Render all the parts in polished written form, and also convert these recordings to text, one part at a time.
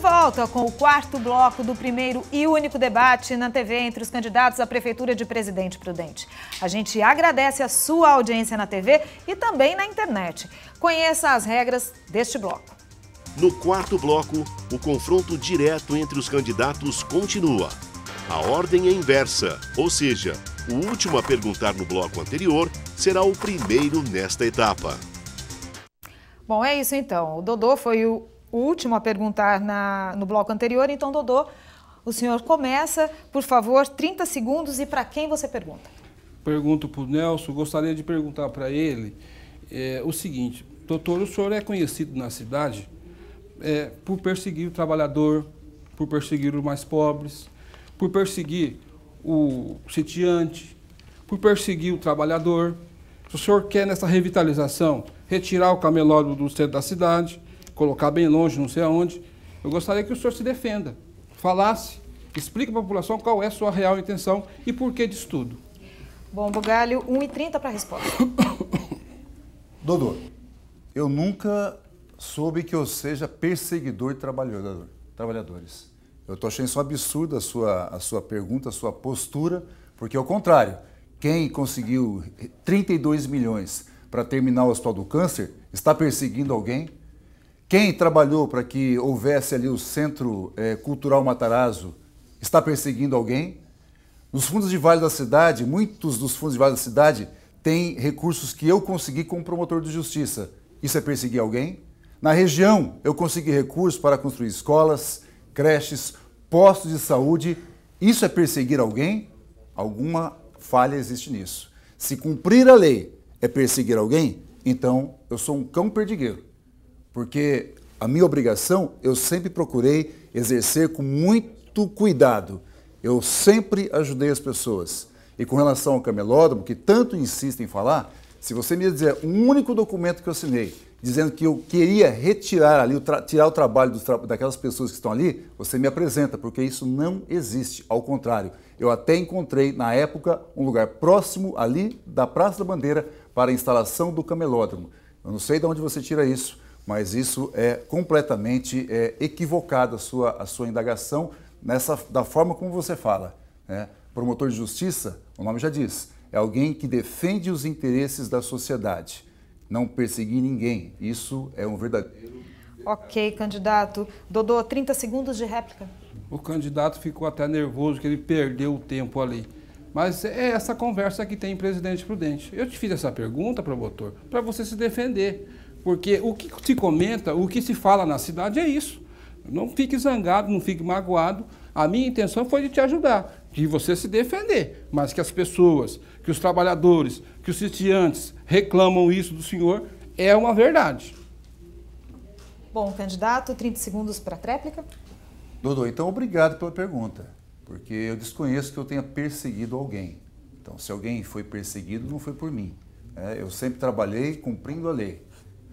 volta com o quarto bloco do primeiro e único debate na TV entre os candidatos à Prefeitura de Presidente Prudente. A gente agradece a sua audiência na TV e também na internet. Conheça as regras deste bloco. No quarto bloco, o confronto direto entre os candidatos continua. A ordem é inversa, ou seja, o último a perguntar no bloco anterior será o primeiro nesta etapa. Bom, é isso então. O Dodô foi o último a perguntar no bloco anterior. Então, Dodô, o senhor começa, por favor, 30 segundos. E para quem você pergunta? Pergunto para o Nelson, gostaria de perguntar para ele o seguinte. Doutor, o senhor é conhecido na cidade por perseguir o trabalhador, por perseguir os mais pobres, por perseguir o sitiante, por perseguir o trabalhador. Se o senhor quer, nessa revitalização, retirar o camelódromo do centro da cidade, colocar bem longe, não sei aonde, eu gostaria que o senhor se defenda, falasse, explique para a população qual é a sua real intenção e por que disso tudo. Bom, Bugalho, 1h30 para a resposta. Dodô, eu nunca soube que eu seja perseguidor de trabalhadores. Eu estou achando isso um absurdo a sua pergunta, a sua postura, porque ao contrário, quem conseguiu 32 milhões para terminar o Hospital do Câncer está perseguindo alguém. Quem trabalhou para que houvesse ali o Centro Cultural Matarazzo está perseguindo alguém. Nos fundos de vale da cidade, muitos dos fundos de vale da cidade têm recursos que eu consegui como promotor de justiça. Isso é perseguir alguém? Na região, eu consegui recursos para construir escolas, creches, postos de saúde. Isso é perseguir alguém? Alguma falha existe nisso. Se cumprir a lei é perseguir alguém, então eu sou um cão perdigueiro. Porque a minha obrigação eu sempre procurei exercer com muito cuidado. Eu sempre ajudei as pessoas. E com relação ao camelódromo, que tanto insistem em falar, se você me dizer um único documento que eu assinei, dizendo que eu queria retirar ali, tirar o trabalho daquelas pessoas que estão ali, você me apresenta, porque isso não existe. Ao contrário, eu até encontrei, na época, um lugar próximo ali da Praça da Bandeira para a instalação do camelódromo. Eu não sei de onde você tira isso, mas isso é completamente equivocado a sua indagação da forma como você fala. Né? Promotor de justiça, o nome já diz, é alguém que defende os interesses da sociedade. Não perseguir ninguém. Isso é um verdadeiro... Ok, candidato. Dodô, 30 segundos de réplica. O candidato ficou até nervoso, que ele perdeu o tempo ali. Mas é essa conversa que tem em Presidente Prudente. Eu te fiz essa pergunta, promotor, para você se defender. Porque o que se comenta, o que se fala na cidade é isso. Não fique zangado, não fique magoado. A minha intenção foi de te ajudar, de você se defender. Mas que as pessoas, que os trabalhadores, que os sitiantes reclamam isso do senhor, é uma verdade. Bom, candidato, 30 segundos para a tréplica. Dodô, então obrigado pela pergunta, porque eu desconheço que eu tenha perseguido alguém. Então, se alguém foi perseguido, não foi por mim. Eu sempre trabalhei cumprindo a lei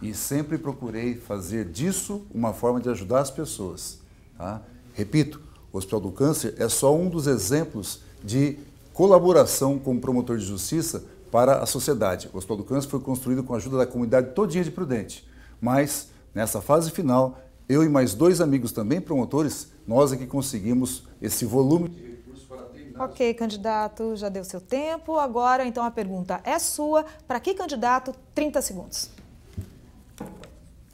e sempre procurei fazer disso uma forma de ajudar as pessoas. Tá? Repito, o Hospital do Câncer é só um dos exemplos de colaboração como promotor de justiça para a sociedade. O Hospital do Câncer foi construído com a ajuda da comunidade todinha de Prudente. Mas, nessa fase final, eu e mais 2 amigos também promotores, nós é que conseguimos esse volume de recursos para terminar. Ok, candidato, já deu seu tempo. Agora, então, a pergunta é sua. Para que candidato? 30 segundos.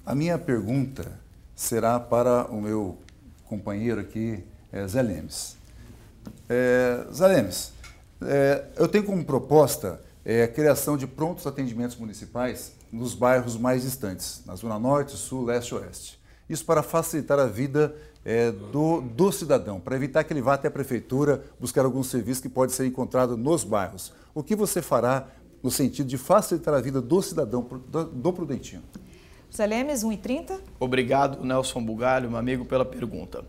A minha pergunta será para o meu companheiro aqui, Zé Lemes. Zé Lemes, eu tenho como proposta a criação de prontos atendimentos municipais nos bairros mais distantes, na Zona Norte, Sul, Leste e Oeste. Isso para facilitar a vida do cidadão, para evitar que ele vá até a prefeitura buscar algum serviço que pode ser encontrado nos bairros. O que você fará no sentido de facilitar a vida do cidadão, do prudentino? Zé Lemes, 1h30. Obrigado, Nelson Bugalho, meu amigo, pela pergunta.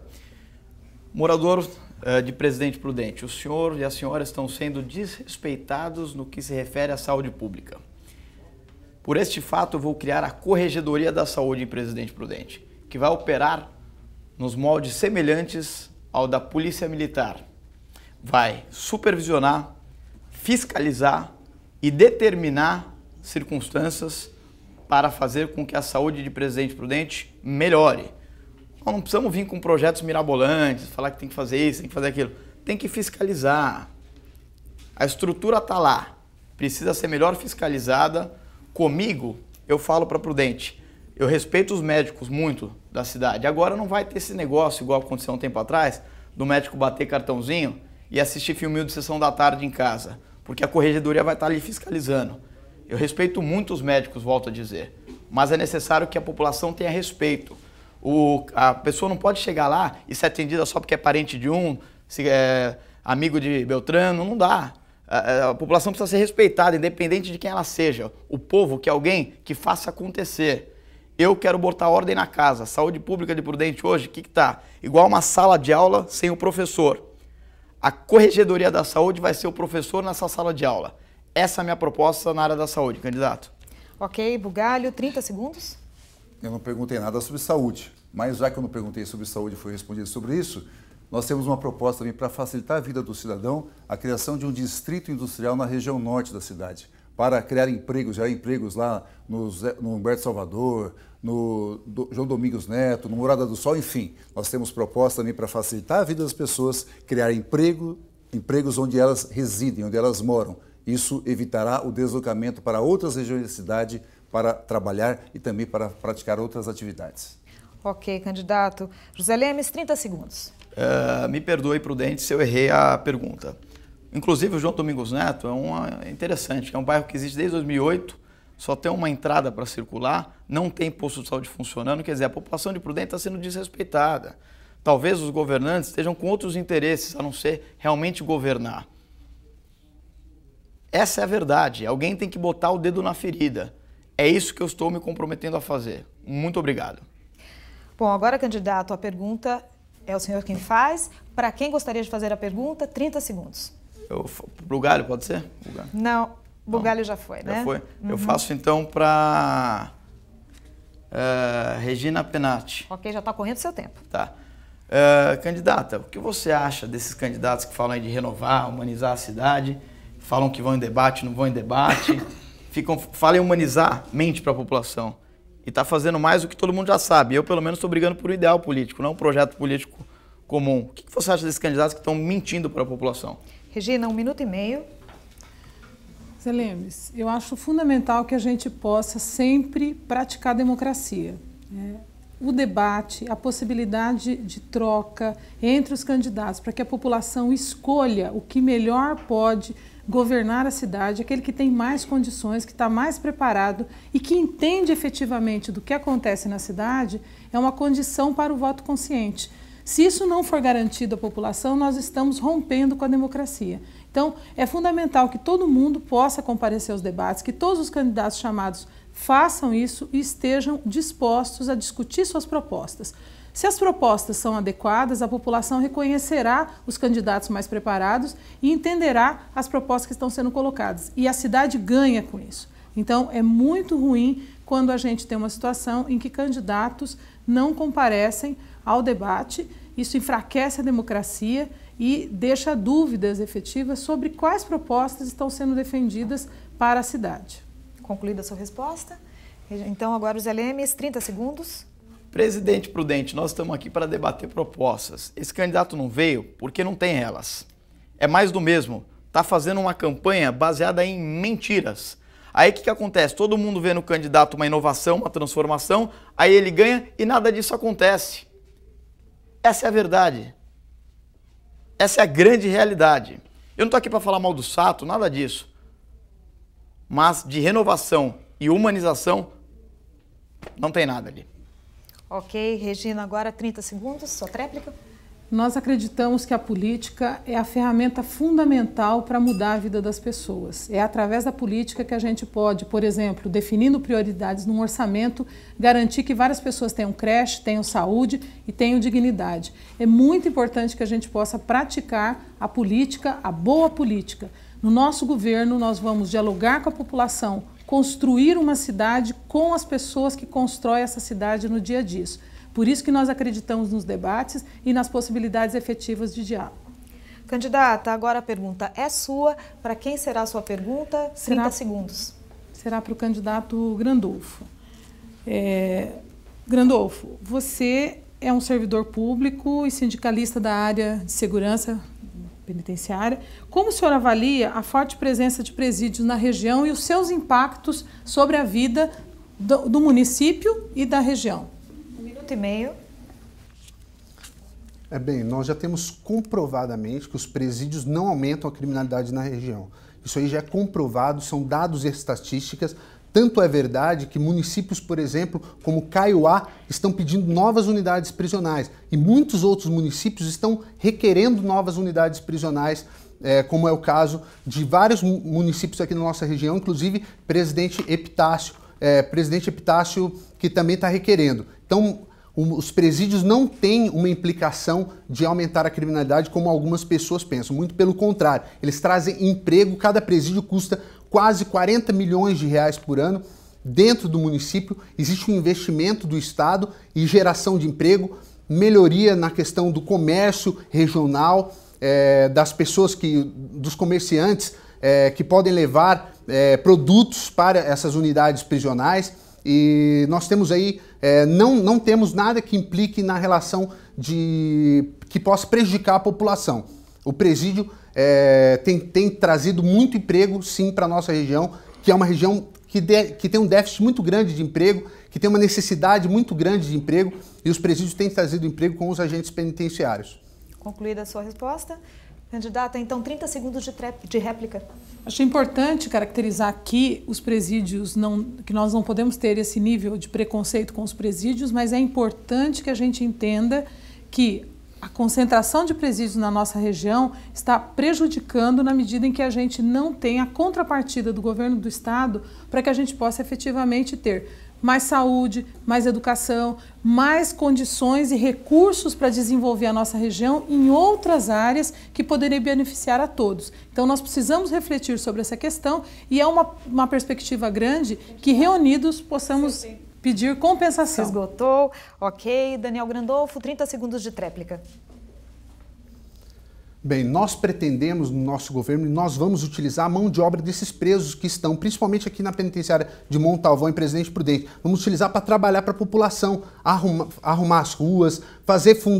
Morador de Presidente Prudente, o senhor e a senhora estão sendo desrespeitados no que se refere à saúde pública. Por este fato, eu vou criar a Corregedoria da Saúde em Presidente Prudente, que vai operar nos moldes semelhantes ao da Polícia Militar. Vai supervisionar, fiscalizar e determinar circunstâncias para fazer com que a saúde de Presidente Prudente melhore. Nós não precisamos vir com projetos mirabolantes, falar que tem que fazer isso, tem que fazer aquilo. Tem que fiscalizar. A estrutura está lá, precisa ser melhor fiscalizada. Comigo, eu falo para Prudente, eu respeito os médicos muito da cidade. Agora não vai ter esse negócio, igual aconteceu um tempo atrás, do médico bater cartãozinho e assistir filminho de sessão da tarde em casa, porque a corregedoria vai estar ali fiscalizando. Eu respeito muito os médicos, volto a dizer, mas é necessário que a população tenha respeito. A pessoa não pode chegar lá e ser atendida só porque é parente de um, se é amigo de Beltrano, não dá. A população precisa ser respeitada, independente de quem ela seja. O povo quer alguém que faça acontecer. Eu quero botar ordem na casa. Saúde pública de Prudente hoje, o que está? Igual uma sala de aula sem o professor. A corregedoria da saúde vai ser o professor nessa sala de aula. Essa é a minha proposta na área da saúde, candidato. Ok, Bugalho, 30 segundos. Eu não perguntei nada sobre saúde, mas já que eu não perguntei sobre saúde e foi respondido sobre isso, nós temos uma proposta também para facilitar a vida do cidadão, a criação de um distrito industrial na região norte da cidade, para criar empregos, gerar empregos lá no Humberto Salvador, no João Domingos Neto, no Morada do Sol, enfim. Nós temos proposta também para facilitar a vida das pessoas, criar empregos onde elas residem, onde elas moram. Isso evitará o deslocamento para outras regiões da cidade para trabalhar e também para praticar outras atividades. Ok, candidato. José Lemes, 30 segundos. Me perdoe, Prudente, se eu errei a pergunta. Inclusive, o João Domingos Neto é interessante, é um bairro que existe desde 2008, só tem uma entrada para circular, não tem posto de saúde funcionando, quer dizer, a população de Prudente está sendo desrespeitada. Talvez os governantes estejam com outros interesses, a não ser realmente governar. Essa é a verdade, alguém tem que botar o dedo na ferida. É isso que eu estou me comprometendo a fazer. Muito obrigado. Bom, agora, candidato, a pergunta é o senhor quem faz. Para quem gostaria de fazer a pergunta, 30 segundos. Bugalho, pode ser? Bugalho. Não, Bugalho já foi, né? Já foi. Eu faço então para Regina Penati. Ok, já está correndo o seu tempo. Tá. Candidata, o que você acha desses candidatos que falam aí de renovar, humanizar a cidade, falam que vão em debate, não vão em debate, falam em humanizar, mente para a população. E está fazendo mais do que todo mundo já sabe. Eu, pelo menos, estou brigando por um ideal político, não um projeto político comum. O que você acha desses candidatos que estão mentindo para a população? Regina, 1 minuto e meio. Zé Lemes, eu acho fundamental que a gente possa sempre praticar a democracia. O debate, a possibilidade de troca entre os candidatos para que a população escolha o que melhor pode governar a cidade, aquele que tem mais condições, que está mais preparado e que entende efetivamente do que acontece na cidade, é uma condição para o voto consciente. Se isso não for garantido à população, nós estamos rompendo com a democracia. Então, é fundamental que todo mundo possa comparecer aos debates, que todos os candidatos chamados façam isso e estejam dispostos a discutir suas propostas. Se as propostas são adequadas, a população reconhecerá os candidatos mais preparados e entenderá as propostas que estão sendo colocadas. E a cidade ganha com isso. Então, é muito ruim quando a gente tem uma situação em que candidatos não comparecem ao debate. Isso enfraquece a democracia e deixa dúvidas efetivas sobre quais propostas estão sendo defendidas para a cidade. Concluída a sua resposta. Então, agora, José Lemes, 30 segundos. Presidente Prudente, nós estamos aqui para debater propostas. Esse candidato não veio porque não tem elas. É mais do mesmo. Está fazendo uma campanha baseada em mentiras. Aí o que acontece? Todo mundo vê no candidato uma inovação, uma transformação, aí ele ganha e nada disso acontece. Essa é a verdade. Essa é a grande realidade. Eu não estou aqui para falar mal do Sato, nada disso. Mas de renovação e humanização, não tem nada ali. Ok, Regina, agora 30 segundos, sua tréplica. Nós acreditamos que a política é a ferramenta fundamental para mudar a vida das pessoas. É através da política que a gente pode, por exemplo, definindo prioridades num orçamento, garantir que várias pessoas tenham creche, tenham saúde e tenham dignidade. É muito importante que a gente possa praticar a política, a boa política. No nosso governo, nós vamos dialogar com a população, construir uma cidade com as pessoas que constroem essa cidade no dia a dia. Por isso que nós acreditamos nos debates e nas possibilidades efetivas de diálogo. Candidata, agora a pergunta é sua. Para quem será a sua pergunta? 30 segundos. Será para o candidato Grandolfo. Grandolfo, você é um servidor público e sindicalista da área de segurança penitenciária. Como o senhor avalia a forte presença de presídios na região e os seus impactos sobre a vida do município e da região? 1 minuto e meio. Bem, nós já temos comprovadamente que os presídios não aumentam a criminalidade na região. Isso aí já é comprovado, são dados e estatísticas. Tanto é verdade que municípios, por exemplo, como Kaiowá, estão pedindo novas unidades prisionais e muitos outros municípios estão requerendo novas unidades prisionais, como é o caso de vários municípios aqui na nossa região, inclusive Presidente Epitácio que também está requerendo. Então, os presídios não têm uma implicação de aumentar a criminalidade como algumas pessoas pensam, muito pelo contrário, eles trazem emprego, cada presídio custa quase 40 milhões de reais por ano. Dentro do município existe um investimento do Estado e geração de emprego, melhoria na questão do comércio regional, das pessoas, dos comerciantes que podem levar produtos para essas unidades prisionais. E nós temos aí, não temos nada que implique na relação que possa prejudicar a população. O presídio tem trazido muito emprego, sim, para a nossa região, que é uma região que tem um déficit muito grande de emprego, que tem uma necessidade muito grande de emprego, e os presídios têm trazido emprego com os agentes penitenciários. Concluída a sua resposta. Candidata, então 30 segundos de réplica. Acho importante caracterizar aqui os presídios, que nós não podemos ter esse nível de preconceito com os presídios, mas é importante que a gente entenda que a concentração de presídios na nossa região está prejudicando na medida em que a gente não tem a contrapartida do governo do estado para que a gente possa efetivamente ter mais saúde, mais educação, mais condições e recursos para desenvolver a nossa região em outras áreas que poderiam beneficiar a todos. Então nós precisamos refletir sobre essa questão e é uma perspectiva grande que reunidos possamos pedir compensação. Esgotou. Ok. Daniel Grandolfo, 30 segundos de tréplica. Bem, nós pretendemos no nosso governo e nós vamos utilizar a mão de obra desses presos que estão, principalmente aqui na penitenciária de Montalvão e Presidente Prudente. Vamos utilizar para trabalhar para a população, arrumar as ruas,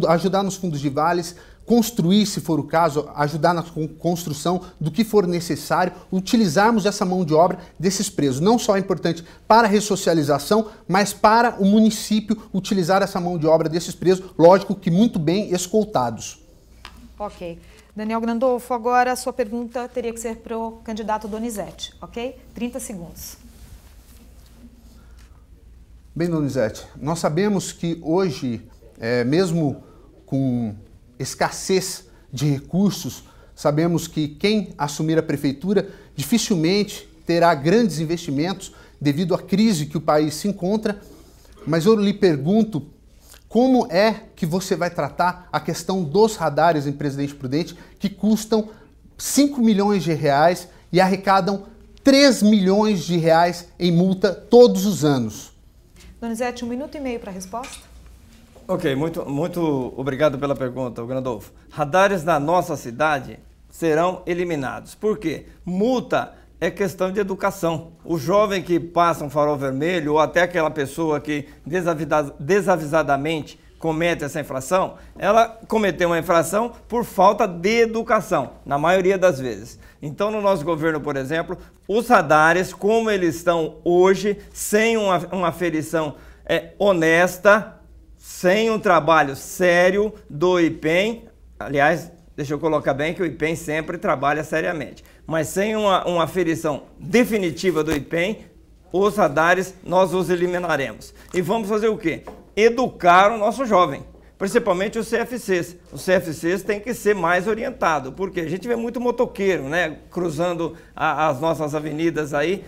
ajudar nos fundos de vales, construir, se for o caso, ajudar na construção do que for necessário, utilizarmos essa mão de obra desses presos. Não só é importante para a ressocialização, mas para o município utilizar essa mão de obra desses presos, lógico que muito bem escoltados. Ok. Daniel Grandolfo, agora a sua pergunta teria que ser para o candidato Donizete, ok? 30 segundos. Bem, Donizete, nós sabemos que hoje, mesmo com escassez de recursos, sabemos que quem assumir a prefeitura dificilmente terá grandes investimentos devido à crise que o país se encontra, mas eu lhe pergunto, como é que você vai tratar a questão dos radares em Presidente Prudente, que custam 5 milhões de reais e arrecadam 3 milhões de reais em multa todos os anos? Donizete, 1 minuto e meio para a resposta. Ok, muito obrigado pela pergunta, Grandolfo. Radares na nossa cidade serão eliminados. Por quê? Multa é questão de educação. O jovem que passa um farol vermelho ou até aquela pessoa que desavisadamente comete essa infração, ela cometeu uma infração por falta de educação, na maioria das vezes. Então, no nosso governo, por exemplo, os radares, como eles estão hoje, sem uma aferição honesta, sem um trabalho sério do IPEM, aliás, deixa eu colocar bem que o IPEM sempre trabalha seriamente, mas sem uma aferição definitiva do IPEM, os radares nós os eliminaremos. E vamos fazer o quê? Educar o nosso jovem, principalmente os CFCs. Os CFCs têm que ser mais orientados, porque a gente vê muito motoqueiro, né, cruzando as nossas avenidas aí,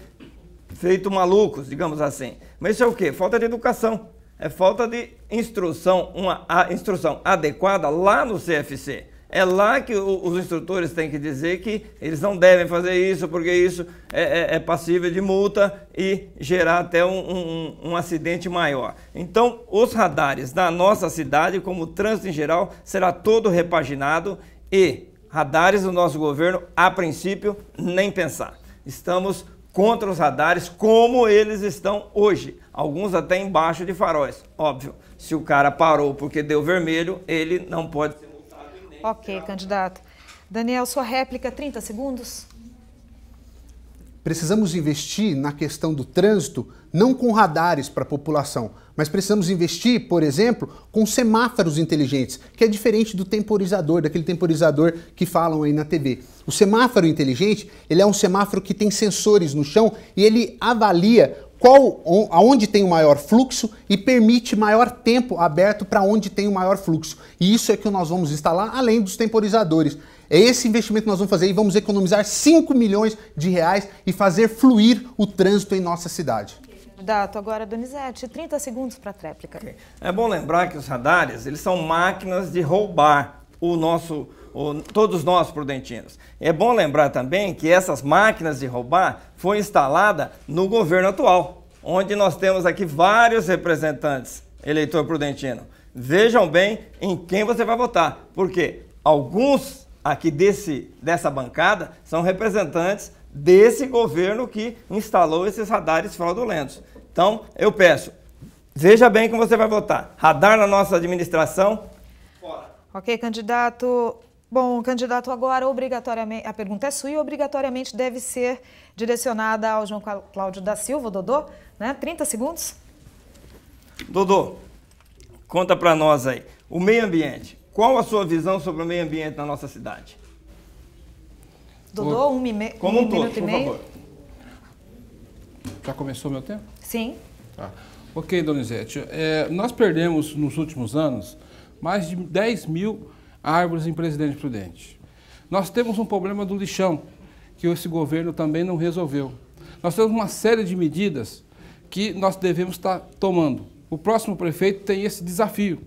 feito malucos, digamos assim. Mas isso é o quê? Falta de educação. É falta de instrução, a instrução adequada lá no CFC. É lá que os instrutores têm que dizer que eles não devem fazer isso, porque isso é passível de multa e gerar até um acidente maior. Então, os radares da nossa cidade, como o trânsito em geral, será todo repaginado e radares do nosso governo, a princípio, nem pensar. Estamos contra os radares como eles estão hoje. Alguns até embaixo de faróis. Óbvio, se o cara parou porque deu vermelho, ele não pode ser multado. Ok, candidato. Daniel, sua réplica, 30 segundos. Precisamos investir na questão do trânsito, não com radares para a população, mas precisamos investir, por exemplo, com semáforos inteligentes, que é diferente do temporizador, daquele temporizador que falam aí na TV. O semáforo inteligente, ele é um semáforo que tem sensores no chão e ele avalia aonde tem o maior fluxo e permite maior tempo aberto para onde tem o maior fluxo. E isso é que nós vamos instalar, além dos temporizadores. É esse investimento que nós vamos fazer e vamos economizar 5 milhões de reais e fazer fluir o trânsito em nossa cidade. Candidato, agora Donizete, 30 segundos para a tréplica. Okay. É bom lembrar que os radares, eles são máquinas de roubar todos nós prudentinos. É bom lembrar também que essas máquinas de roubar foram instaladas no governo atual, onde nós temos aqui vários representantes, eleitor prudentino. Vejam bem em quem você vai votar, porque alguns aqui dessa bancada são representantes desse governo que instalou esses radares fraudulentos. Então, eu peço, veja bem como você vai votar. Radar na nossa administração, fora. Ok, candidato. Bom, candidato, agora obrigatoriamente, a pergunta é sua e obrigatoriamente deve ser direcionada ao João Cláudio da Silva, Dodô, né? 30 segundos. Dodô, conta para nós aí, o meio ambiente. Qual a sua visão sobre o meio ambiente na nossa cidade? Dodô, como um todo, minuto e meio. favor. Já começou meu tempo? Sim. Tá. Ok, Donizete. Nós perdemos nos últimos anos mais de 10 mil árvores em Presidente Prudente. Nós temos um problema do lixão, que esse governo também não resolveu. Nós temos uma série de medidas que nós devemos estar tomando. O próximo prefeito tem esse desafio.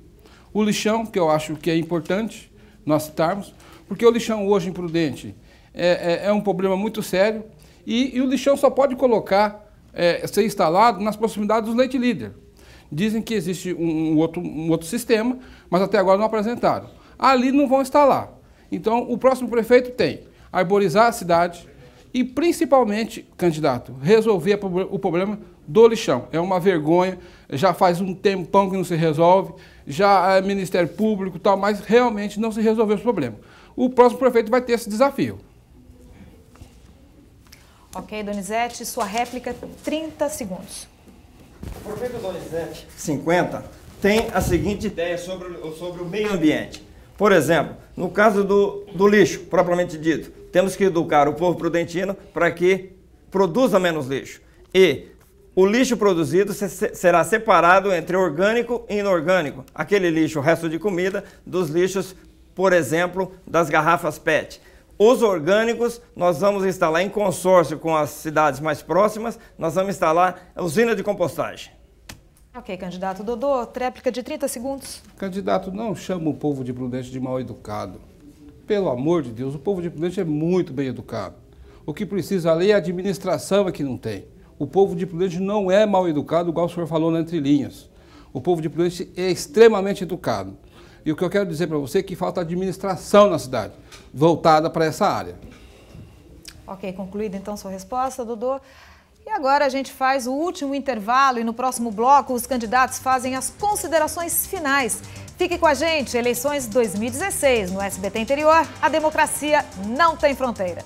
O lixão, que eu acho que é importante nós citarmos, porque o lixão hoje em Prudente é um problema muito sério e o lixão só pode ser instalado nas proximidades do leite líder. Dizem que existe um outro sistema, mas até agora não apresentaram. Ali não vão instalar. Então, o próximo prefeito tem arborizar a cidade e, principalmente, candidato, resolver o problema do lixão. É uma vergonha, já faz um tempão que não se resolve, já é Ministério Público e tal, mas realmente não se resolveu esse problema. O próximo prefeito vai ter esse desafio. Ok, Donizete, sua réplica, 30 segundos. O prefeito Donizete 50 tem a seguinte ideia sobre o meio ambiente. Por exemplo, no caso do lixo, propriamente dito, temos que educar o povo prudentino para que produza menos lixo. E o lixo produzido será separado entre orgânico e inorgânico. Aquele lixo, o resto de comida, dos lixos, por exemplo, das garrafas PET. Os orgânicos nós vamos instalar em consórcio com as cidades mais próximas, nós vamos instalar a usina de compostagem. Ok, candidato Dodô, tréplica de 30 segundos. Candidato, não chama o povo de Prudente de mal educado. Pelo amor de Deus, o povo de Prudente é muito bem educado. O que precisa ali é a administração é que não tem. O povo de Prudente não é mal educado, igual o senhor falou na entrelinhas. O povo de Prudente é extremamente educado. E o que eu quero dizer para você é que falta administração na cidade, voltada para essa área. Ok, concluída então sua resposta, Dodô. E agora a gente faz o último intervalo e no próximo bloco os candidatos fazem as considerações finais. Fique com a gente, eleições 2016 no SBT Interior, a democracia não tem fronteira.